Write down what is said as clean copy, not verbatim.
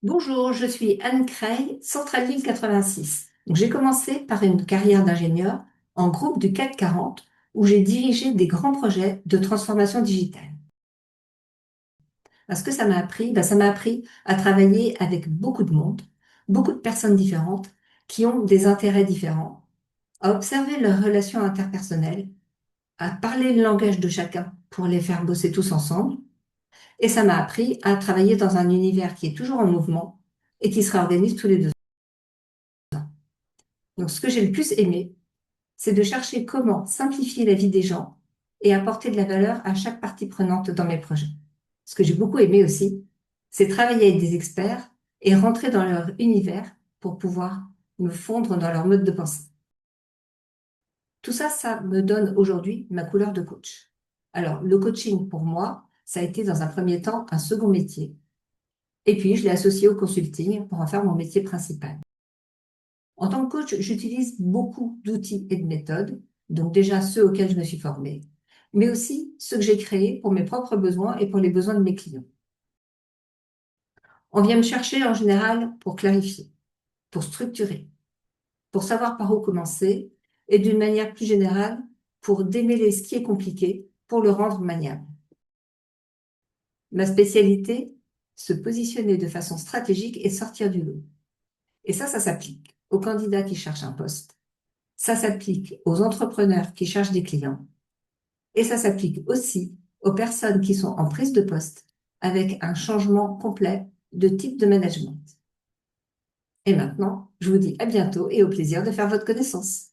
Bonjour, je suis Anne Creil, Centrale 86. Donc, j'ai commencé par une carrière d'ingénieur en groupe du CAC 40 où j'ai dirigé des grands projets de transformation digitale. Ce que ça m'a appris, ça m'a appris à travailler avec beaucoup de monde, beaucoup de personnes différentes qui ont des intérêts différents, à observer leurs relations interpersonnelles, à parler le langage de chacun pour les faire bosser tous ensemble. Et ça m'a appris à travailler dans un univers qui est toujours en mouvement et qui se réorganise tous les 2 ans. Donc, ce que j'ai le plus aimé, c'est de chercher comment simplifier la vie des gens et apporter de la valeur à chaque partie prenante dans mes projets. Ce que j'ai beaucoup aimé aussi, c'est travailler avec des experts et rentrer dans leur univers pour pouvoir me fondre dans leur mode de pensée. Tout ça, ça me donne aujourd'hui ma couleur de coach. Alors, le coaching, pour moi, ça a été dans un premier temps un second métier. Et puis, je l'ai associé au consulting pour en faire mon métier principal. En tant que coach, j'utilise beaucoup d'outils et de méthodes, donc déjà ceux auxquels je me suis formée, mais aussi ceux que j'ai créés pour mes propres besoins et pour les besoins de mes clients. On vient me chercher en général pour clarifier, pour structurer, pour savoir par où commencer et d'une manière plus générale, pour démêler ce qui est compliqué pour le rendre maniable. Ma spécialité, se positionner de façon stratégique et sortir du lot. Et ça s'applique aux candidats qui cherchent un poste. Ça s'applique aux entrepreneurs qui cherchent des clients. Et ça s'applique aussi aux personnes qui sont en prise de poste avec un changement complet de type de management. Et maintenant, je vous dis à bientôt et au plaisir de faire votre connaissance.